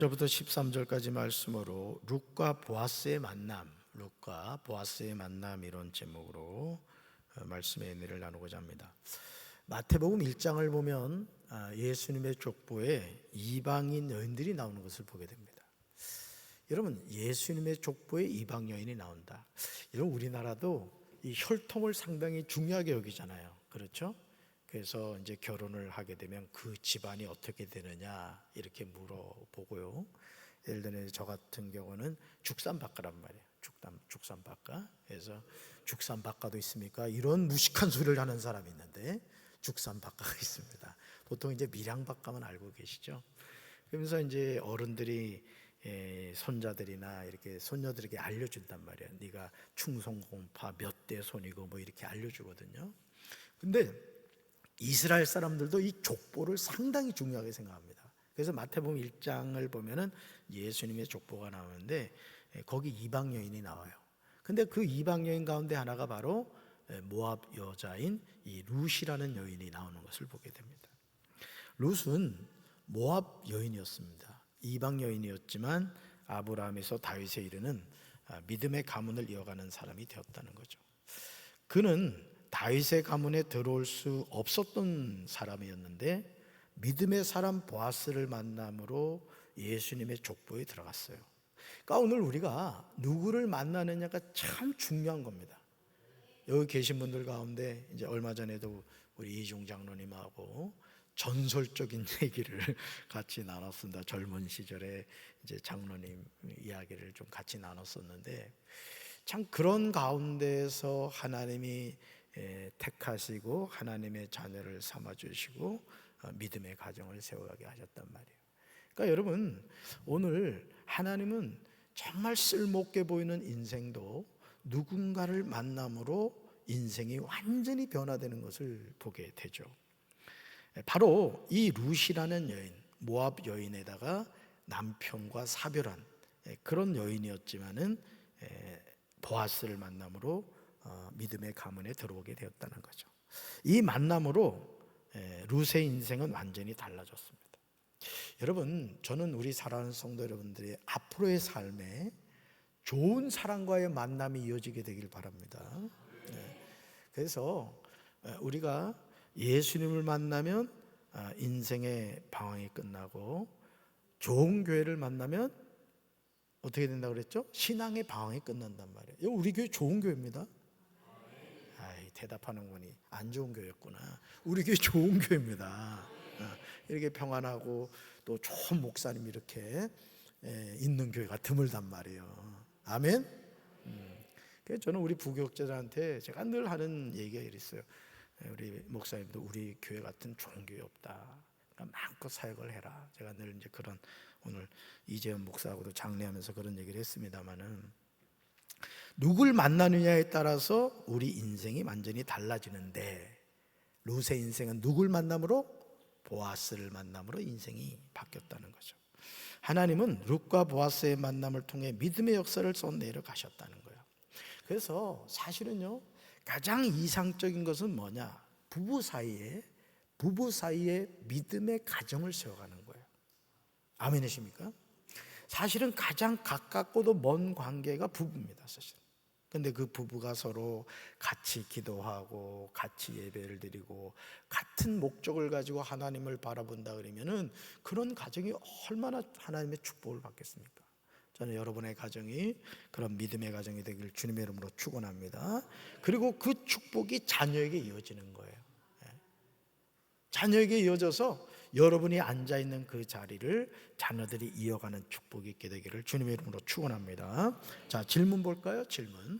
1절부터 13절까지 말씀으로 룻과 보아스의 만남, 이런 제목으로 말씀의 의미를 나누고자 합니다. 마태복음 1장을 보면 예수님의 족보에 이방인 여인들이 나오는 것을 보게 됩니다. 여러분, 예수님의 족보에 이방 여인이 나온다. 여러분, 우리나라도 이 혈통을 상당히 중요하게 여기잖아요. 그렇죠? 그래서 이제 결혼을 하게 되면 그 집안이 어떻게 되느냐 이렇게 물어보고요. 예를 들면 저 같은 경우는 죽산박가란 말이에요. 죽산박가. 그래서 죽산박가도 있습니까? 이런 무식한 소리를 하는 사람이 있는데 죽산박가가 있습니다. 보통 이제 밀양박가만 알고 계시죠? 그러면서 이제 어른들이 손자들이나 이렇게 손녀들에게 알려준단 말이에요. 네가 충성공파 몇 대 손이고 뭐 이렇게 알려주거든요. 근데 이스라엘 사람들도 이 족보를 상당히 중요하게 생각합니다. 그래서 마태복음 1장을 보면은 예수님의 족보가 나오는데 거기 이방 여인이 나와요. 근데 그 이방 여인 가운데 하나가 바로 모압 여자인 이 룻이라는 여인이 나오는 것을 보게 됩니다. 룻은 모압 여인이었습니다. 이방 여인이었지만 아브라함에서 다윗에 이르는 믿음의 가문을 이어가는 사람이 되었다는 거죠. 그는 다윗의 가문에 들어올 수 없었던 사람이었는데 믿음의 사람 보아스를 만남으로 예수님의 족보에 들어갔어요. 그러니까 오늘 우리가 누구를 만나느냐가 참 중요한 겁니다. 여기 계신 분들 가운데 이제 얼마 전에도 우리 이중 장로님하고 전설적인 얘기를 같이 나눴습니다. 젊은 시절에 이제 장로님 이야기를 좀 같이 나눴었는데 참 그런 가운데서 하나님이 택하시고 하나님의 자녀를 삼아주시고 믿음의 가정을 세워가게 하셨단 말이에요. 그러니까 여러분, 오늘 하나님은 정말 쓸모없게 보이는 인생도 누군가를 만남으로 인생이 완전히 변화되는 것을 보게 되죠. 바로 이 룻이라는 여인, 모압 여인에다가 남편과 사별한 그런 여인이었지만은 보아스를 만남으로 믿음의 가문에 들어오게 되었다는 거죠. 이 만남으로 룻의 인생은 완전히 달라졌습니다. 여러분, 저는 우리 사랑하는 성도 여러분들의 앞으로의 삶에 좋은 사람과의 만남이 이어지게 되길 바랍니다. 그래서 우리가 예수님을 만나면 인생의 방황이 끝나고 좋은 교회를 만나면 어떻게 된다고 그랬죠? 신앙의 방황이 끝난단 말이에요. 우리 교회 좋은 교회입니다. 대답하는 분이 안 좋은 교회였구나. 우리 교회 좋은 교회입니다. 이렇게 평안하고 또 좋은 목사님 이렇게 있는 교회가 드물단 말이에요. 아멘. 그래서 저는 우리 부교육자들한테 제가 늘 하는 얘기가 이랬어요. 우리 목사님도 우리 교회 같은 좋은 교회 없다. 그러니까 마음껏 사역을 해라. 제가 늘 이제 그런 오늘 이재현 목사하고도 장례하면서 그런 얘기를 했습니다만은 누굴 만나느냐에 따라서 우리 인생이 완전히 달라지는데 룻의 인생은 누굴 만남으로? 보아스를 만남으로 인생이 바뀌었다는 거죠. 하나님은 룻과 보아스의 만남을 통해 믿음의 역사를 쏟내려 가셨다는 거예요. 그래서 사실은요, 가장 이상적인 것은 뭐냐? 부부 사이에 믿음의 가정을 세워가는 거예요. 아멘이십니까? 사실은 가장 가깝고도 먼 관계가 부부입니다, 사실. 근데 그 부부가 서로 같이 기도하고 같이 예배를 드리고 같은 목적을 가지고 하나님을 바라본다 그러면은 그런 가정이 얼마나 하나님의 축복을 받겠습니까? 저는 여러분의 가정이 그런 믿음의 가정이 되길 주님의 이름으로 축원합니다. 그리고 그 축복이 자녀에게 이어지는 거예요. 자녀에게 이어져서 여러분이 앉아있는 그 자리를 자녀들이 이어가는 축복이 있게 되기를 주님의 이름으로 축원합니다. 자, 질문 볼까요? 질문.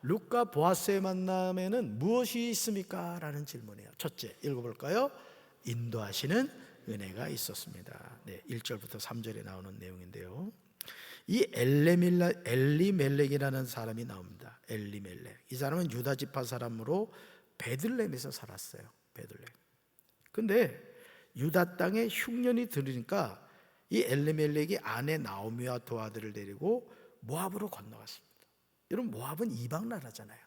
룻과 보아스의 만남에는 무엇이 있습니까? 라는 질문이에요. 첫째, 읽어볼까요? 인도하시는 은혜가 있었습니다. 1절부터 3절에 나오는 내용인데요. 이 엘리멜렉이라는 사람이 나옵니다. 엘리멜렉. 이 사람은 유다 지파 사람으로 베들레헴에서 살았어요. 베들레헴. 근데 유다 땅에 흉년이 들으니까 이 엘리멜렉이 아내 나오미와 두 아들을 데리고 모압으로 건너갔습니다. 여러분, 모압은 이방 나라잖아요.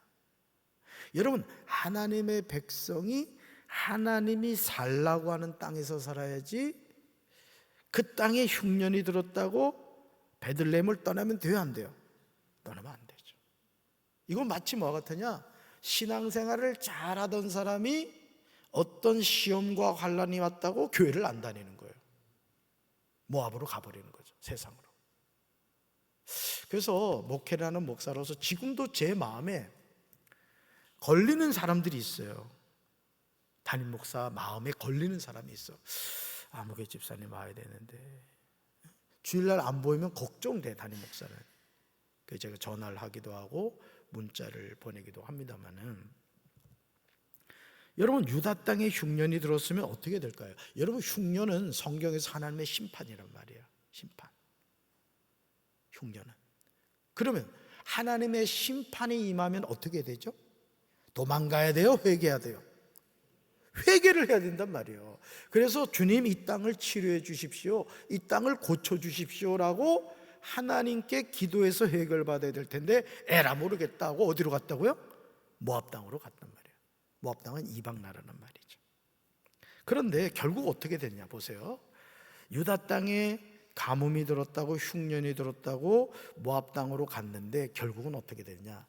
여러분, 하나님의 백성이 하나님이 살라고 하는 땅에서 살아야지 그 땅에 흉년이 들었다고 베들레헴을 떠나면 돼요, 안 돼요? 떠나면 안 되죠. 이건 마치 뭐와 같으냐? 신앙생활을 잘하던 사람이 어떤 시험과 환란이 왔다고 교회를 안 다니는 거예요. 모압으로 가버리는 거죠, 세상으로. 그래서 목회를 하는 목사로서 지금도 제 마음에 걸리는 사람들이 있어요. 담임 목사 마음에 걸리는 사람이 있어. 목회 집사님 와야 되는데 주일날 안 보이면 걱정돼, 담임 목사는. 그래서 제가 전화를 하기도 하고 문자를 보내기도 합니다만은, 여러분, 유다 땅에 흉년이 들었으면 어떻게 될까요? 여러분, 흉년은 성경에서 하나님의 심판이란 말이에요. 심판. 흉년은. 그러면 하나님의 심판이 임하면 어떻게 되죠? 도망가야 돼요? 회개해야 돼요? 회개를 해야 된단 말이에요. 그래서 주님, 이 땅을 치료해 주십시오, 이 땅을 고쳐 주십시오라고 하나님께 기도해서 해결받아야 될 텐데, 에라 모르겠다고 어디로 갔다고요? 모압 땅으로 갔단 말이에요. 모압 땅은 이방 나라란 말이죠. 그런데 결국 어떻게 됐냐 보세요. 유다 땅에 가뭄이 들었다고, 흉년이 들었다고 모압 땅으로 갔는데 결국은 어떻게 됐냐?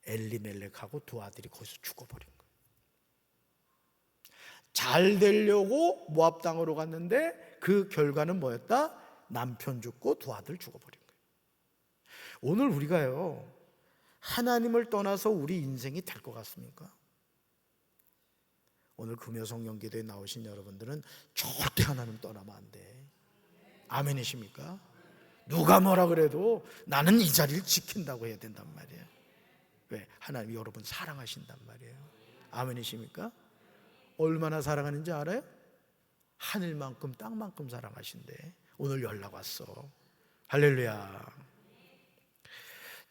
엘리멜렉하고 두 아들이 거기서 죽어버린 거예요. 잘 되려고 모압 땅으로 갔는데 그 결과는 뭐였다? 남편 죽고 두 아들 죽어버린 거예요. 오늘 우리가요, 하나님을 떠나서 우리 인생이 될 것 같습니까? 오늘 금요성령기도에 나오신 여러분들은 절대 하나님 떠나면 안 돼. 아멘이십니까? 누가 뭐라 그래도 나는 이 자리를 지킨다고 해야 된단 말이에요. 왜? 하나님 여러분 사랑하신단 말이에요. 아멘이십니까? 얼마나 사랑하는지 알아요? 하늘만큼 땅만큼 사랑하신대. 오늘 연락 왔어. 할렐루야.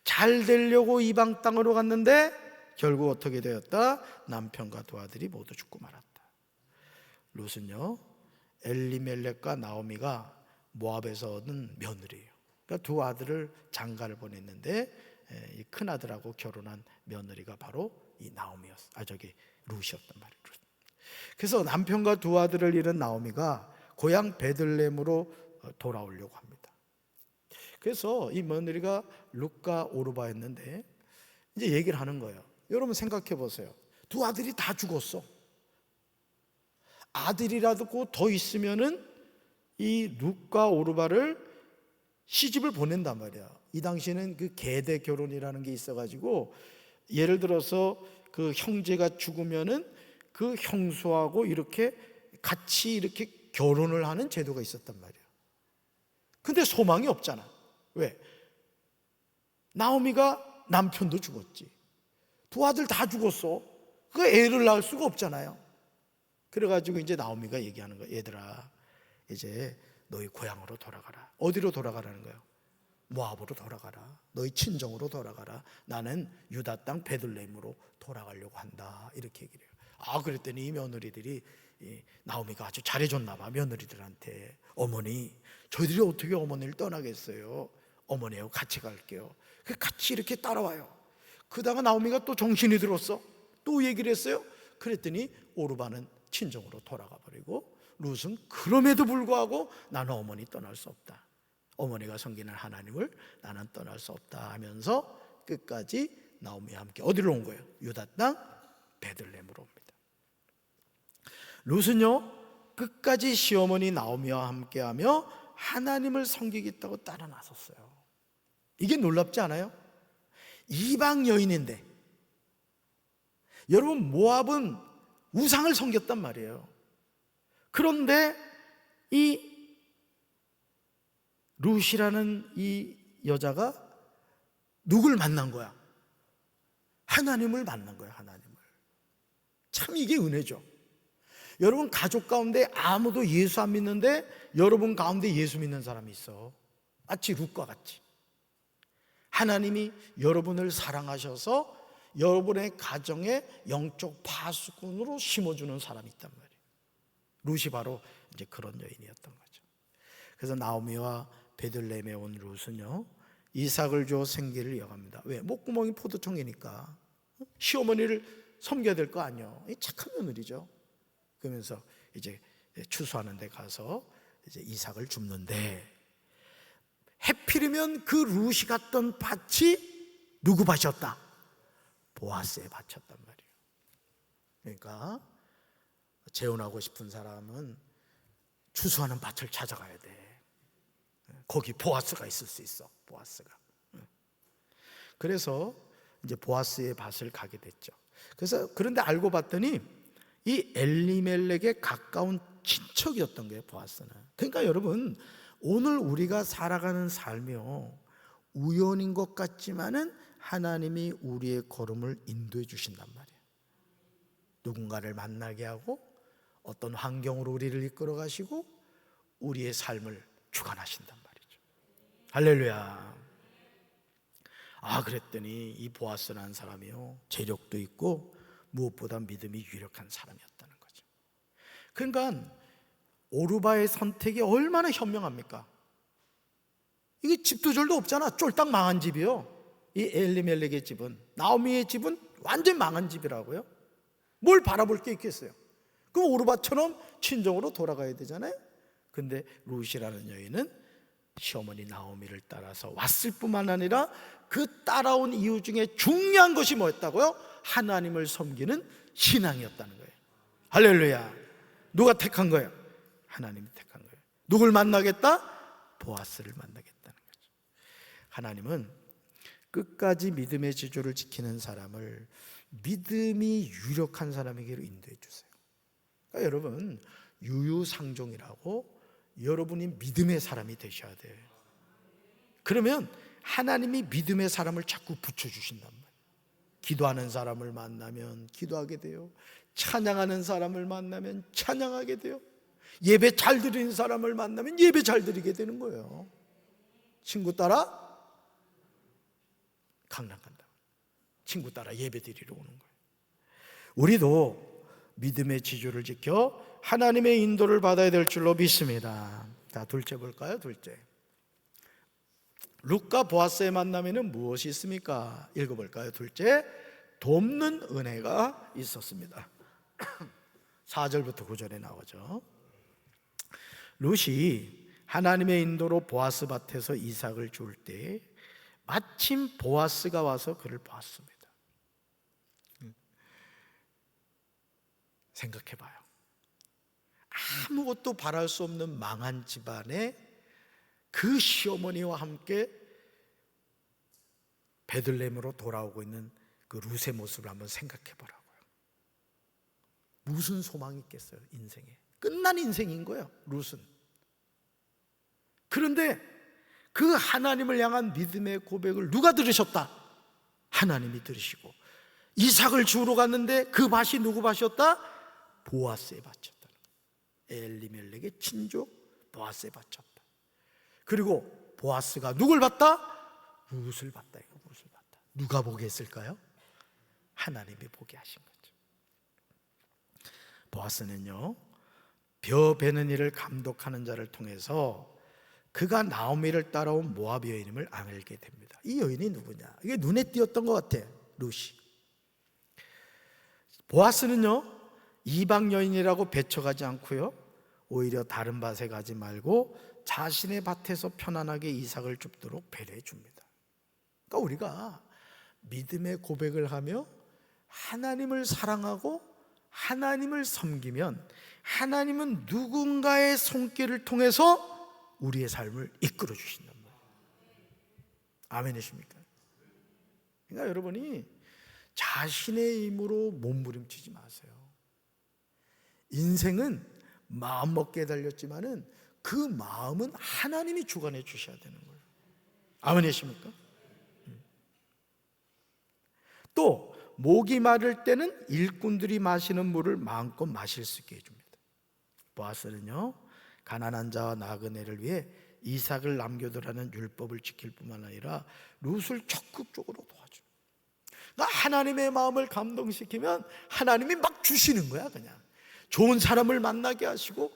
잘 되려고 이방 땅으로 갔는데 결국 어떻게 되었다? 남편과 두 아들이 모두 죽고 말았다. 롯은요, 엘리멜렉과 나오미가 모압에서 얻은 며느리예요. 그러니까 두 아들을 장가를 보냈는데 이 큰 아들하고 결혼한 며느리가 바로 이 룻이었단 말이에요. 그래서 남편과 두 아들을 잃은 나오미가 고향 베들레헴으로 돌아오려고 합니다. 그래서 이 며느리가 룻과 오르바였는데 이제 얘기를 하는 거예요. 여러분 생각해 보세요. 두 아들이 다 죽었어. 아들이라도 더 있으면은 이 룻과 오르바를 시집을 보낸단 말이야. 이 당시에는 그 계대 결혼이라는 게 있어가지고, 예를 들어서 그 형제가 죽으면은 그 형수하고 이렇게 같이 이렇게 결혼을 하는 제도가 있었단 말이야. 근데 소망이 없잖아. 왜? 나오미가 남편도 죽었지, 두 아들 다 죽었어. 그 애를 낳을 수가 없잖아요. 그래가지고 이제 나오미가 얘기하는 거야. 얘들아, 이제 너희 고향으로 돌아가라. 어디로 돌아가라는 거예요? 모압으로 돌아가라. 너희 친정으로 돌아가라. 나는 유다 땅 베들레헴으로 돌아가려고 한다. 이렇게 얘기를 해요. 그랬더니 이 며느리들이, 나오미가 아주 잘해줬나 봐. 며느리들한테, 어머니, 저희들이 어떻게 어머니를 떠나겠어요? 어머니하고 같이 갈게요. 같이 이렇게 따라와요. 그다가 나오미가 또 정신이 들었어. 또 얘기를 했어요. 그랬더니 오르바는 친정으로 돌아가 버리고, 룻은 그럼에도 불구하고 나는 어머니 떠날 수 없다, 어머니가 섬기는 하나님을 나는 떠날 수 없다 하면서 끝까지 나오미와 함께 어디로 온 거예요? 유다 땅 베들레헴으로 옵니다. 룻은요, 끝까지 시어머니 나오미와 함께하며 하나님을 섬기겠다고 따라 나섰어요. 이게 놀랍지 않아요? 이방 여인인데, 여러분, 모압은 우상을 섬겼단 말이에요. 그런데 이 룻이라는 이 여자가 누굴 만난 거야? 하나님을 만난 거야. 하나님을. 참 이게 은혜죠. 여러분, 가족 가운데 아무도 예수 안 믿는데 여러분 가운데 예수 믿는 사람이 있어. 마치 룻과 같이 하나님이 여러분을 사랑하셔서 여러분의 가정에 영적 파수꾼으로 심어주는 사람이 있단 말이에요. 룻이 바로 이제 그런 여인이었던 거죠. 그래서 나오미와 베들레헴에 온 룻은요, 이삭을 주어 생계를 이어갑니다. 왜? 목구멍이 포도청이니까 시어머니를 섬겨야 될 거 아니에요. 착한 며느리죠. 그러면서 이제 추수하는 데 가서 이제 이삭을 줍는데, 해필이면 그 룻이 갔던 밭이 누구 밭이었다? 보아스의 밭이었단 말이에요. 그러니까 재혼하고 싶은 사람은 추수하는 밭을 찾아가야 돼. 거기 보아스가 있을 수 있어. 보아스가. 그래서 이제 보아스의 밭을 가게 됐죠. 그런데 알고 봤더니 이 엘리멜렉에 가까운 친척이었던 거예요, 보아스는. 그러니까 여러분, 오늘 우리가 살아가는 삶이요, 우연인 것 같지만은 하나님이 우리의 걸음을 인도해 주신단 말이에요. 누군가를 만나게 하고 어떤 환경으로 우리를 이끌어 가시고 우리의 삶을 주관하신단 말이죠. 할렐루야. 그랬더니 이 보아스라는 사람이요, 재력도 있고 무엇보다 믿음이 유력한 사람이었다는 거죠. 그러니까 오르바의 선택이 얼마나 현명합니까? 이게 집도 절도 없잖아. 쫄딱 망한 집이요. 이 엘리멜렉의 집은, 나오미의 집은 완전 망한 집이라고요. 뭘 바라볼 게 있겠어요? 그럼 오르바처럼 친정으로 돌아가야 되잖아요. 근데 룻이라는 여인은 시어머니 나오미를 따라서 왔을 뿐만 아니라 그 따라온 이유 중에 중요한 것이 뭐였다고요? 하나님을 섬기는 신앙이었다는 거예요. 할렐루야. 누가 택한 거예요? 하나님이 택한 거예요. 누굴 만나겠다? 보아스를 만나겠다는 거죠. 하나님은 끝까지 믿음의 지조를 지키는 사람을 믿음이 유력한 사람에게로 인도해 주세요. 그러니까 여러분, 유유상종이라고 여러분이 믿음의 사람이 되셔야 돼요. 그러면 하나님이 믿음의 사람을 자꾸 붙여주신단 말이에요. 기도하는 사람을 만나면 기도하게 돼요. 찬양하는 사람을 만나면 찬양하게 돼요. 예배 잘 드리는 사람을 만나면 예배 잘 드리게 되는 거예요. 친구 따라 강남 간다. 친구 따라 예배 드리러 오는 거예요. 우리도 믿음의 지조를 지켜 하나님의 인도를 받아야 될 줄로 믿습니다. 자, 둘째 볼까요? 둘째, 룻과 보아스의 만남에는 무엇이 있습니까? 읽어볼까요? 둘째, 돕는 은혜가 있었습니다. 4절부터 9절에 나오죠. 룻이 하나님의 인도로 보아스 밭에서 이삭을 줄 때 마침 보아스가 와서 그를 보았습니다. 생각해봐요. 아무것도 바랄 수 없는 망한 집안에 그 시어머니와 함께 베들레헴으로 돌아오고 있는 그 룻의 모습을 한번 생각해보라고요. 무슨 소망이 있겠어요? 인생에 끝난 인생인 거예요, 룻은. 그런데 그 하나님을 향한 믿음의 고백을 누가 들으셨다? 하나님이 들으시고 이삭을 주우러 갔는데 그 밭이 누구 밭이었다? 보아스의 밭이었다. 엘리멜렉의 친족 보아스의 밭이었다. 그리고 보아스가 누굴 봤다? 룻을 봤다. 이거 룻을 봤다. 누가 보게 했을까요? 하나님이 보게 하신 거죠. 보아스는요, 벼 베는 일을 감독하는 자를 통해서 그가 나오미를 따라온 모압 여인임을 알게 됩니다. 이 여인이 누구냐? 이게 눈에 띄었던 것 같아, 룻이. 보아스는요, 이방 여인이라고 배척하지 않고요, 오히려 다른 밭에 가지 말고 자신의 밭에서 편안하게 이삭을 줍도록 배려해 줍니다. 그러니까 우리가 믿음의 고백을 하며 하나님을 사랑하고 하나님을 섬기면 하나님은 누군가의 손길을 통해서 우리의 삶을 이끌어 주신단 말이에요. 아멘이십니까? 그러니까 여러분이 자신의 힘으로 몸부림치지 마세요. 인생은 마음먹기에 달렸지만은 그 마음은 하나님이 주관해 주셔야 되는 거예요. 아멘이십니까? 또 목이 마를 때는 일꾼들이 마시는 물을 마음껏 마실 수 있게 해줍니다. 보아스는요, 가난한 자와 나그네를 위해 이삭을 남겨두라는 율법을 지킬 뿐만 아니라 룻을 적극적으로 도와줍니다. 그러니까 하나님의 마음을 감동시키면 하나님이 막 주시는 거야. 그냥 좋은 사람을 만나게 하시고,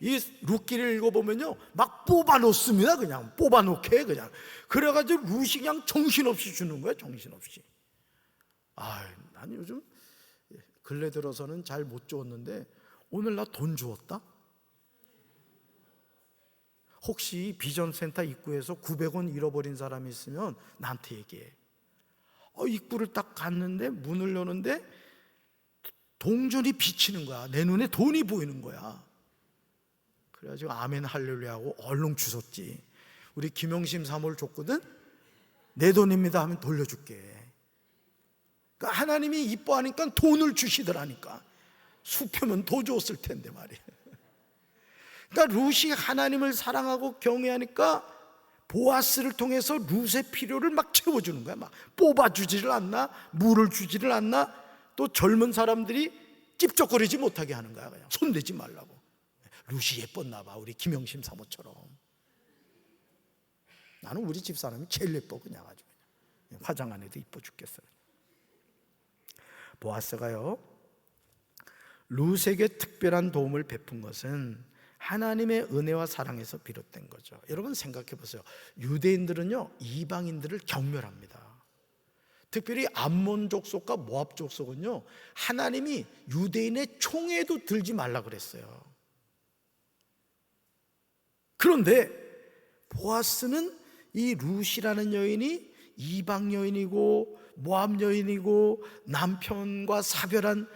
이 룻기를 읽어보면요, 막 뽑아놓습니다. 그냥 뽑아놓게 그냥. 그래가지고 룻이 그냥 정신없이 주는 거야. 정신없이. 난 요즘 근래 들어서는 잘 못 주었는데 오늘 나 돈 주었다? 혹시 비전센터 입구에서 900원 잃어버린 사람이 있으면 나한테 얘기해. 입구를 딱 갔는데 문을 여는데 동전이 비치는 거야. 내 눈에 돈이 보이는 거야. 그래가지고 아멘 할렐루야 하고 얼른 주웠지. 우리 김영심 사모를 줬거든. 내 돈입니다 하면 돌려줄게. 그러니까 하나님이 이뻐하니까 돈을 주시더라니까. 수표면 더 줬을 텐데 말이야. 그러니까 룻이 하나님을 사랑하고 경외하니까 보아스를 통해서 룻의 필요를 막 채워주는 거야. 막 뽑아주지를 않나, 물을 주지를 않나, 또 젊은 사람들이 찝쩍거리지 못하게 하는 거야. 그냥 손대지 말라고. 룻이 예뻤나 봐, 우리 김영심 사모처럼. 나는 우리 집사람이 제일 예뻐. 그냥 아주 그냥 화장 안 해도 이뻐 죽겠어요. 보아스가요, 룻에게 특별한 도움을 베푼 것은 하나님의 은혜와 사랑에서 비롯된 거죠. 여러분 생각해 보세요. 유대인들은요, 이방인들을 경멸합니다. 특별히 암몬 족속과 모압 족속은요, 하나님이 유대인의 총에도 들지 말라 그랬어요. 그런데 보아스는 이 룻이라는 여인이 이방 여인이고 모압 여인이고 남편과 사별한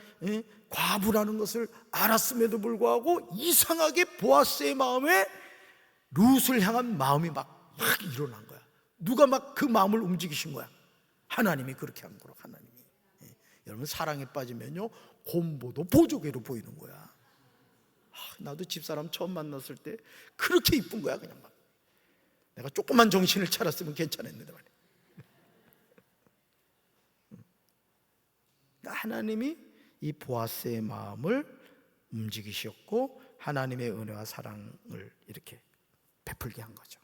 과부라는 것을 알았음에도 불구하고 이상하게 보아스의 마음에 룻을 향한 마음이 막 일어난 거야. 누가 막 그 마음을 움직이신 거야? 하나님이 그렇게 한 거로. 하나님이. 여러분 사랑에 빠지면요, 곰보도 보조개로 보이는 거야. 나도 집사람 처음 만났을 때 그렇게 이쁜 거야. 그냥 막 내가 조금만 정신을 차렸으면 괜찮았는데 말이야. 하나님이 이 보아스의 마음을 움직이셨고 하나님의 은혜와 사랑을 이렇게 베풀게 한 거죠.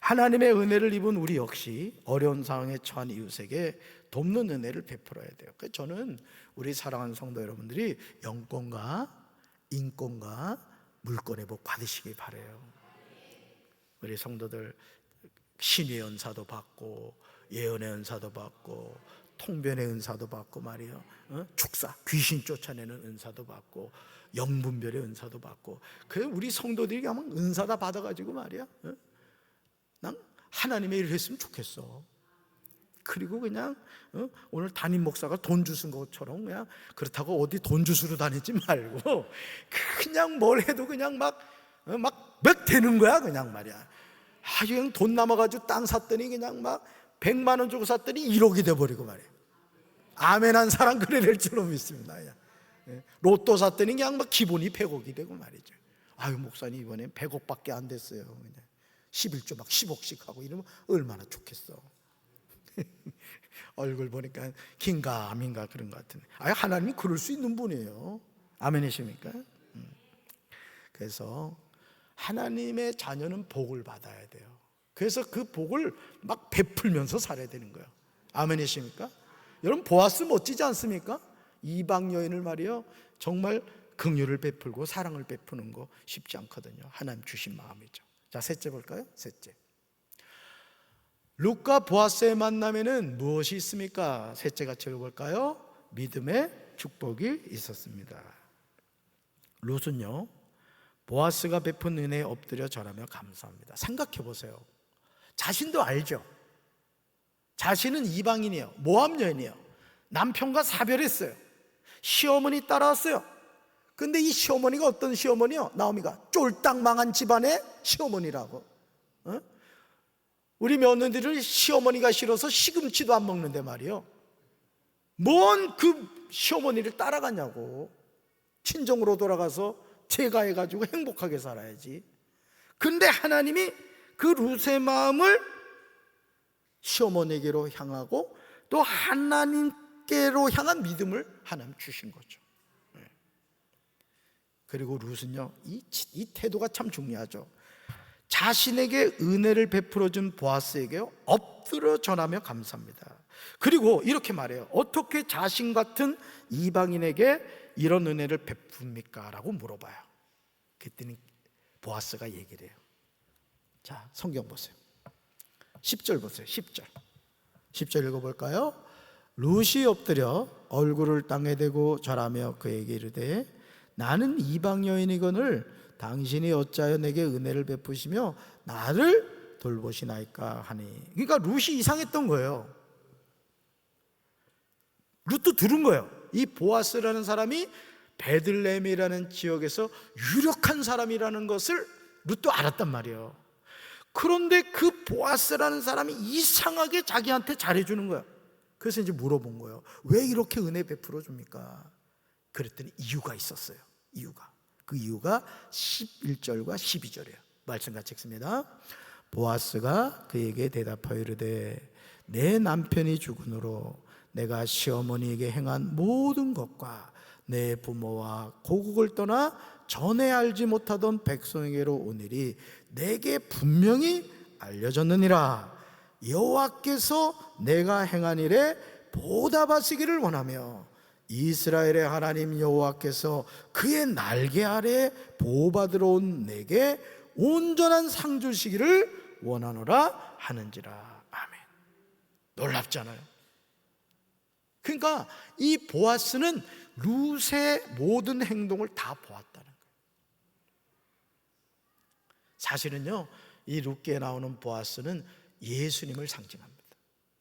하나님의 은혜를 입은 우리 역시 어려운 상황에 처한 이웃에게 돕는 은혜를 베풀어야 돼요. 그래서 저는 우리 사랑하는 성도 여러분들이 영권과 인권과 물권의 복 받으시기 바라요. 우리 성도들 신의 은사도 받고 예언의 은사도 받고 통변의 은사도 받고 말이에요. 축사, 귀신 쫓아내는 은사도 받고 영분별의 은사도 받고. 그래 우리 성도들이 그냥 은사 다 받아가지고 말이야. 난 하나님의 일을 했으면 좋겠어. 그리고 그냥 오늘 담임 목사가 돈 주신 것처럼 그냥 그렇다고 어디 돈 주스러 다니지 말고 그냥 뭘 해도 그냥 막 되는 거야 그냥 말이야. 그냥 돈 남아가지고 땅 샀더니 그냥 막 100만 원 주고 샀더니 1억이 돼버리고 말이야. 아멘한 사람 그래 될 줄로 믿습니다. 로또 샀더니 그냥 막 기본이 100억이 되고 말이죠. 아유 목사님 이번엔 100억밖에 안 됐어요. 그냥 11조 막 10억씩 하고 이러면 얼마나 좋겠어. 얼굴 보니까 긴가민가 그런 것 같은데 하나님이 그럴 수 있는 분이에요. 아멘이십니까? 그래서 하나님의 자녀는 복을 받아야 돼요. 그래서 그 복을 막 베풀면서 살아야 되는 거예요. 아멘이십니까? 여러분 보아스 멋지지 않습니까? 이방 여인을 말이요 정말 긍휼을 베풀고 사랑을 베푸는 거 쉽지 않거든요. 하나님 주신 마음이죠. 자, 셋째 볼까요? 셋째, 룻과 보아스의 만남에는 무엇이 있습니까? 셋째 같이 읽어볼까요? 믿음의 축복이 있었습니다. 룻은요 보아스가 베푼 은혜에 엎드려 절하며 감사합니다. 생각해 보세요. 자신도 알죠. 자신은 이방인이에요. 모압 여인이에요. 남편과 사별했어요. 시어머니 따라왔어요. 근데 이 시어머니가 어떤 시어머니요? 나오미가 쫄딱 망한 집안의 시어머니라고. 우리 며느리를 시어머니가 싫어서 시금치도 안 먹는데 말이요, 뭔 그 시어머니를 따라가냐고. 친정으로 돌아가서 제가해가지고 행복하게 살아야지. 근데 하나님이 그 룻의 마음을 시어머니에게로 향하고 또 하나님께로 향한 믿음을 하나님 주신 거죠. 그리고 룻은요 이 태도가 참 중요하죠. 자신에게 은혜를 베풀어준 보아스에게 엎드려 전하며 감사합니다. 그리고 이렇게 말해요. 어떻게 자신 같은 이방인에게 이런 은혜를 베풉니까? 라고 물어봐요. 그랬더니 보아스가 얘기를 해요. 자, 성경 보세요. 10절 보세요. 10절 읽어볼까요? 룻이 엎드려 얼굴을 땅에 대고 절하며 그에게 이르되 나는 이방 여인이거늘 당신이 어찌하여 내게 은혜를 베푸시며 나를 돌보시나이까 하니. 그러니까 룻이 이상했던 거예요. 룻도 들은 거예요. 이 보아스라는 사람이 베들레헴이라는 지역에서 유력한 사람이라는 것을 룻도 알았단 말이에요. 그런데 그 보아스라는 사람이 이상하게 자기한테 잘해주는 거야. 그래서 이제 물어본 거예요. 왜 이렇게 은혜 베풀어 줍니까? 그랬더니 이유가 있었어요. 그 이유가 11절과 12절이에요. 말씀 같이 읽습니다. 보아스가 그에게 대답하여 이르되 내 남편이 죽은으로 내가 시어머니에게 행한 모든 것과 내 부모와 고국을 떠나 전에 알지 못하던 백성에게로 온 일이 내게 분명히 알려졌느니라. 여호와께서 내가 행한 일에 보답하시기를 원하며 이스라엘의 하나님 여호와께서 그의 날개 아래 보호받으러 온 내게 온전한 상 주시기를 원하노라 하는지라. 아멘. 놀랍잖아요. 그러니까 이 보아스는 룻의 모든 행동을 다 보았다는 거예요. 사실은요, 이 룻기에 나오는 보아스는 예수님을 상징합니다.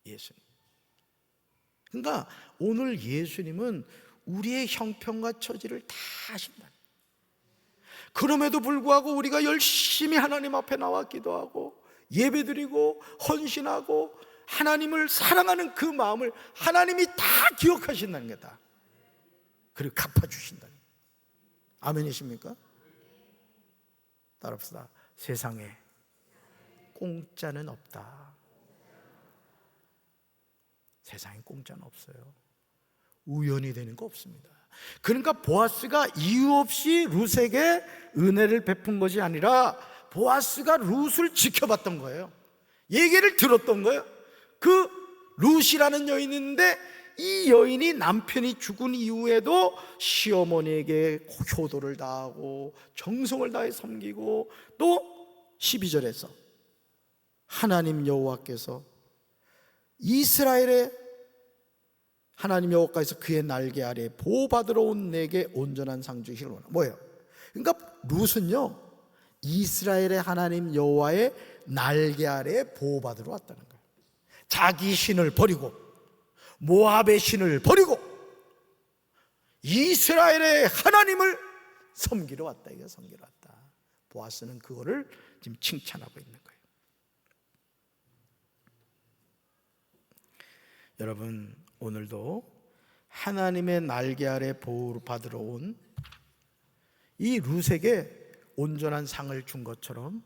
예수님. 그러니까 오늘 예수님은 우리의 형편과 처지를 다 아신다. 그럼에도 불구하고 우리가 열심히 하나님 앞에 나와 기도하고 예배드리고 헌신하고 하나님을 사랑하는 그 마음을 하나님이 다 기억하신다는 거다. 그리고 갚아주신다는 거예요. 아멘이십니까? 따라합시다. 세상에 공짜는 없다. 세상에 공짜는 없어요. 우연히 되는 거 없습니다. 그러니까 보아스가 이유 없이 룻에게 은혜를 베푼 것이 아니라 보아스가 룻을 지켜봤던 거예요. 얘기를 들었던 거예요. 그 룻이라는 여인이 있는데 이 여인이 남편이 죽은 이후에도 시어머니에게 효도를 다하고 정성을 다해 섬기고 또 12절에서 하나님 여호와께서 이스라엘의 하나님 여호와께서 그의 날개 아래 보호받으러 온 내게 온전한 상 주시기를 원하노라. 뭐예요? 그러니까 룻은요 이스라엘의 하나님 여호와의 날개 아래 보호받으러 왔다는 거예요. 자기 신을 버리고 모압의 신을 버리고 이스라엘의 하나님을 섬기러 왔다. 이거 섬기러 왔다. 보아스는 그거를 지금 칭찬하고 있는 거예요. 여러분, 오늘도 하나님의 날개 아래 보호를 받으러 온 이 룻에게 온전한 상을 준 것처럼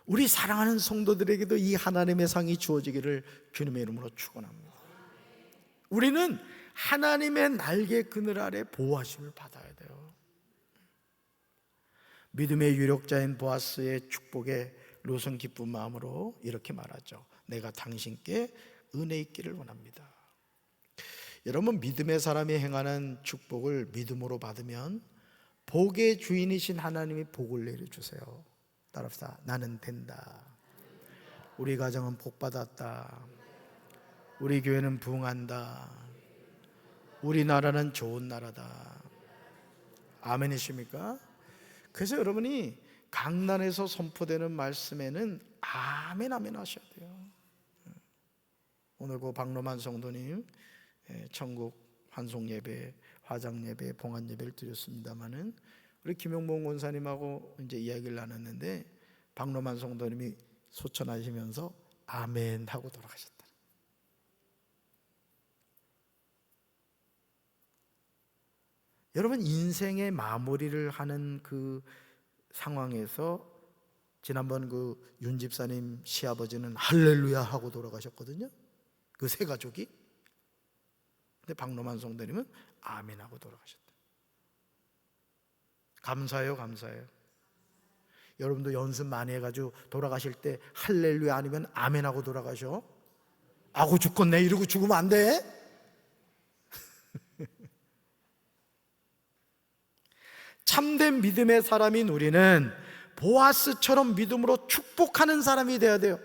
우리 사랑하는 성도들에게도 이 하나님의 상이 주어지기를 주님의 이름으로 축원합니다. 우리는 하나님의 날개 그늘 아래 보호하심을 받아야 돼요. 믿음의 유력자인 보아스의 축복에 룻은 기쁜 마음으로 이렇게 말하죠. 내가 당신께 은혜 있기를 원합니다. 여러분, 믿음의 사람이 행하는 축복을 믿음으로 받으면 복의 주인이신 하나님이 복을 내려주세요. 따라합시다. 나는 된다. 우리 가정은 복받았다. 우리 교회는 부흥한다. 우리나라는 좋은 나라다. 아멘이십니까? 그래서 여러분이 강단에서 선포되는 말씀에는 아멘 아멘 하셔야 돼요. 오늘 그 박로만 성도님 천국 환송 예배, 화장 예배, 봉안 예배를 드렸습니다마는 우리 김용봉 권사님하고 이제 이야기를 나눴는데 박로만 성도님이 소천하시면서 아멘 하고 돌아가셨다. 여러분, 인생의 마무리를 하는 그 상황에서 지난번 그 윤 집사님 시아버지는 할렐루야 하고 돌아가셨거든요. 그 세 가족이. 근데 박로만 성도님은 아멘 하고 돌아가셨다. 감사해요, 감사해요. 여러분도 연습 많이 해가지고 돌아가실 때 할렐루야 아니면 아멘 하고 돌아가셔. 아고 죽겠네 이러고 죽으면 안 돼. 참된 믿음의 사람인 우리는 보아스처럼 믿음으로 축복하는 사람이 되어야 돼요.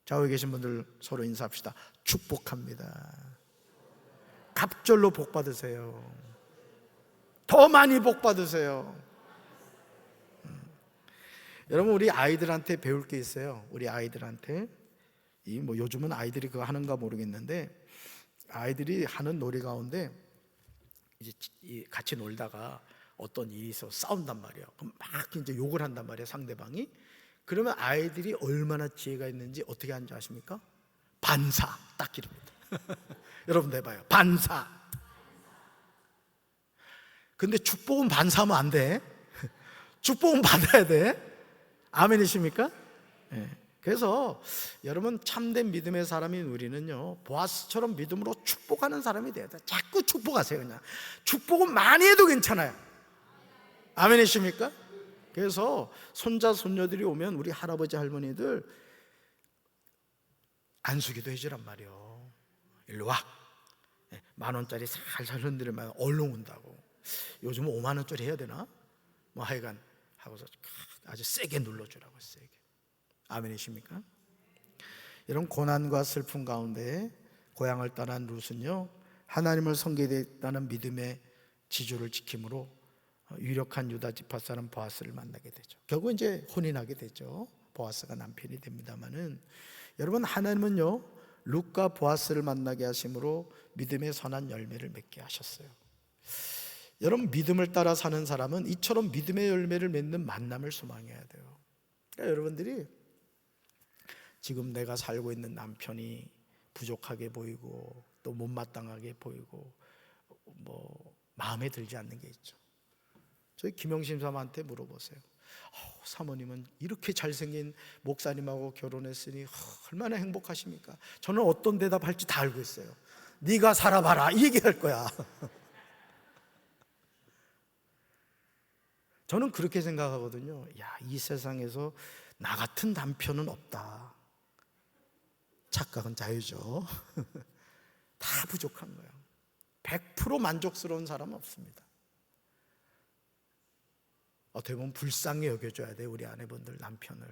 좌우에 계신 분들 서로 인사합시다. 축복합니다. 갑절로 복 받으세요. 더 많이 복 받으세요. 여러분, 우리 아이들한테 배울 게 있어요. 우리 아이들한테 요즘은 아이들이 그거 하는가 모르겠는데, 아이들이 하는 놀이 가운데 이제 같이 놀다가 어떤 일이 있어 싸운단 말이에요. 그럼 막 이제 욕을 한단 말이에요, 상대방이. 그러면 아이들이 얼마나 지혜가 있는지 어떻게 하는지 아십니까? 반사 딱 이럽니다. 여러분 해봐요. 반사. 근데 축복은 반사하면 안 돼. 축복은 받아야 돼. 아멘이십니까? 네. 그래서 여러분, 참된 믿음의 사람인 우리는요, 보아스처럼 믿음으로 축복하는 사람이 돼야 돼. 자꾸 축복하세요. 그냥 축복은 많이 해도 괜찮아요. 아멘이십니까? 그래서 손자 손녀들이 오면 우리 할아버지 할머니들 안수기도 해주란 말이에요. 일로 와. 10,000원짜리 살살 흔들면 얼른 온다고. 요즘은 50,000원짜리 해야 되나? 하여간 하고서 아주 세게 눌러주라고. 세게. 아멘이십니까? 이런 고난과 슬픔 가운데 고향을 떠난 룻은요, 하나님을 섬기겠다는 믿음의 지조를 지킴으로 유력한 유다 지파 사람 보아스를 만나게 되죠. 결국 이제 혼인하게 되죠. 보아스가 남편이 됩니다만은, 여러분, 하나님은요, 룻과 보아스를 만나게 하심으로 믿음의 선한 열매를 맺게 하셨어요. 여러분, 믿음을 따라 사는 사람은 이처럼 믿음의 열매를 맺는 만남을 소망해야 돼요. 그러니까 여러분들이 지금 내가 살고 있는 남편이 부족하게 보이고 또 못마땅하게 보이고 마음에 들지 않는 게 있죠. 저희 김영심 사모한테 물어보세요. 사모님은 이렇게 잘생긴 목사님하고 결혼했으니 얼마나 행복하십니까? 저는 어떤 대답할지 다 알고 있어요. 네가 살아봐라, 이 얘기할 거야. 저는 그렇게 생각하거든요. 이 세상에서 나 같은 남편은 없다. 착각은 자유죠. 다 부족한 거예요. 100% 만족스러운 사람은 없습니다. 어떻게 보면 불쌍히 여겨줘야 돼. 우리 아내분들 남편을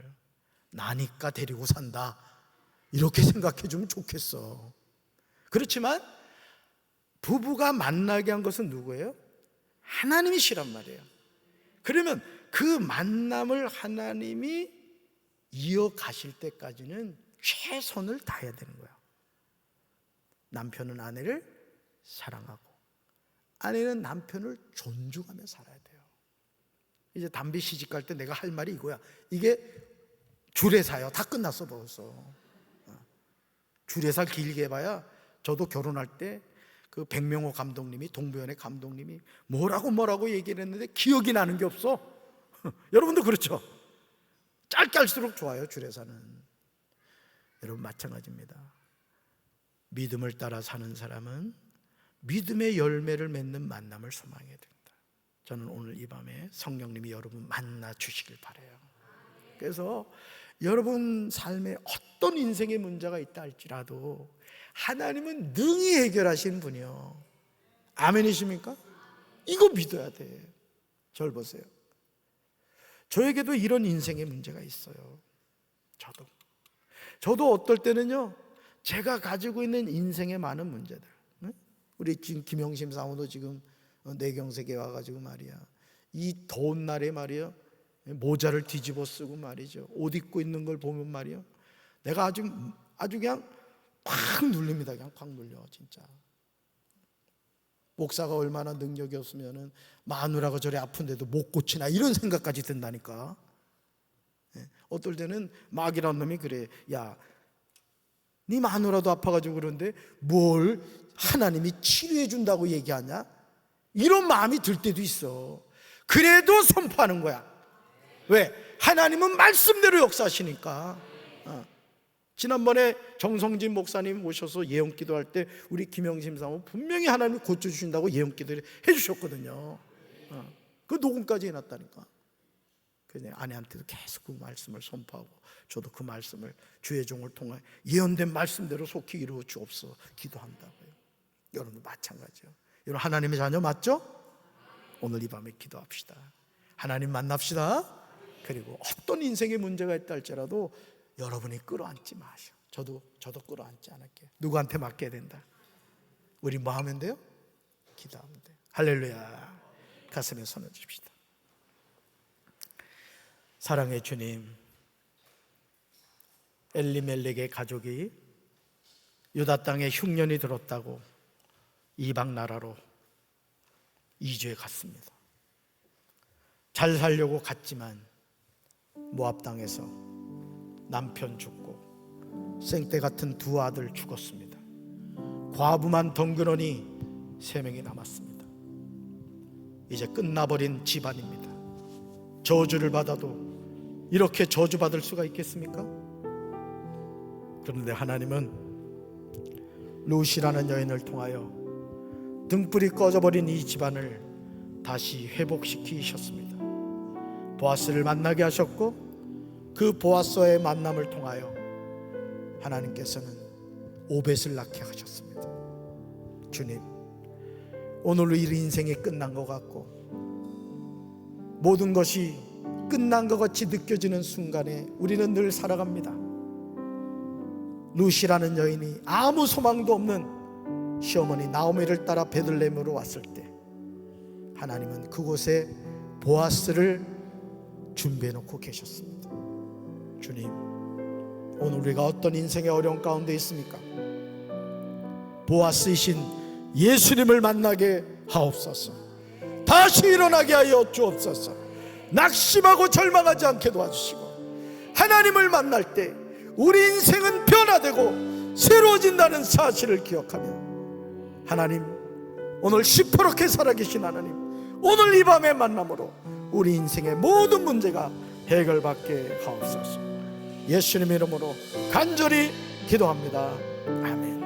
나니까 데리고 산다, 이렇게 생각해 주면 좋겠어. 그렇지만 부부가 만나게 한 것은 누구예요? 하나님이시란 말이에요. 그러면 그 만남을 하나님이 이어가실 때까지는 최선을 다해야 되는 거예요. 남편은 아내를 사랑하고 아내는 남편을 존중하며 살아야 돼요. 이제 담비 시집갈 때 내가 할 말이 이거야. 이게 주례사요. 다 끝났어 벌써. 주례사 길게 해봐야, 저도 결혼할 때 그 백명호 감독님이, 동부연의 감독님이 뭐라고 얘기를 했는데 기억이 나는 게 없어. 여러분도 그렇죠? 짧게 할수록 좋아요, 주례사는. 여러분, 마찬가지입니다. 믿음을 따라 사는 사람은 믿음의 열매를 맺는 만남을 소망해야 됩니다. 저는 오늘 이 밤에 성령님이 여러분 만나 주시길 바라요. 그래서 여러분 삶에 어떤 인생의 문제가 있다 할지라도 하나님은 능히 해결하시는 분이요. 아멘이십니까? 이거 믿어야 돼. 저를 보세요. 저에게도 이런 인생의 문제가 있어요. 저도 어떨 때는요, 제가 가지고 있는 인생의 많은 문제들, 우리 지금 김영심 사모도 지금 내경색에 와가지고 말이야, 이 더운 날에 말이야, 모자를 뒤집어 쓰고 말이죠, 옷 입고 있는 걸 보면 말이야, 내가 아주 그냥 팍 눌립니다. 그냥 팍 눌려. 진짜 목사가 얼마나 능력이 없으면은 마누라가 저리 아픈데도 못 고치나, 이런 생각까지 든다니까. 어떨 때는 마귀라는 놈이 그래. 야, 네 마누라도 아파가지고 그런데 뭘 하나님이 치료해 준다고 얘기하냐? 이런 마음이 들 때도 있어. 그래도 선포하는 거야. 왜? 하나님은 말씀대로 역사하시니까. 지난번에 정성진 목사님 모셔서 예언 기도할 때 우리 김영심 사모 분명히 하나님이 고쳐주신다고 예언 기도를 해주셨거든요. 그 녹음까지 해놨다니까. 그냥 아내한테도 계속 그 말씀을 선포하고, 저도 그 말씀을 주의 종을 통해 예언된 말씀대로 속히 이루어 주옵소서 기도한다고요. 여러분도 마찬가지요. 여러분, 하나님의 자녀 맞죠? 오늘 이 밤에 기도합시다. 하나님 만납시다. 그리고 어떤 인생의 문제가 있다 할지라도 여러분이 끌어안지 마시오. 저도 끌어안지 않을게요. 누구한테 맡겨야 된다? 우리 뭐 하면 돼요? 기도하면 돼요. 할렐루야. 가슴에 손을 줍시다. 사랑의 주님, 엘리멜렉의 가족이 유다 땅에 흉년이 들었다고 이방 나라로 이주해 갔습니다. 잘 살려고 갔지만 모압 땅에서 남편 죽고 생떼 같은 두 아들 죽었습니다. 과부만 덩그러니 3명이 남았습니다. 이제 끝나버린 집안입니다. 저주를 받아도 이렇게 저주받을 수가 있겠습니까? 그런데 하나님은 룻이라는 여인을 통하여 등불이 꺼져버린 이 집안을 다시 회복시키셨습니다. 보아스를 만나게 하셨고 그 보아스와의 만남을 통하여 하나님께서는 오벳을 낳게 하셨습니다. 주님, 오늘로 이 인생이 끝난 것 같고 모든 것이 끝난 것 같이 느껴지는 순간에 우리는 늘 살아갑니다. 룻이라는 여인이 아무 소망도 없는 시어머니 나오미를 따라 베들레헴으로 왔을 때 하나님은 그곳에 보아스를 준비해 놓고 계셨습니다. 주님, 오늘 우리가 어떤 인생의 어려움 가운데 있습니까? 보아스이신 예수님을 만나게 하옵소서. 다시 일어나게 하여 주옵소서. 낙심하고 절망하지 않게 도와주시고 하나님을 만날 때 우리 인생은 변화되고 새로워진다는 사실을 기억하며 하나님, 오늘 시퍼렇게 살아계신 하나님, 오늘 이 밤의 만남으로 우리 인생의 모든 문제가 해결받게 하옵소서. 예수님의 이름으로 간절히 기도합니다. 아멘.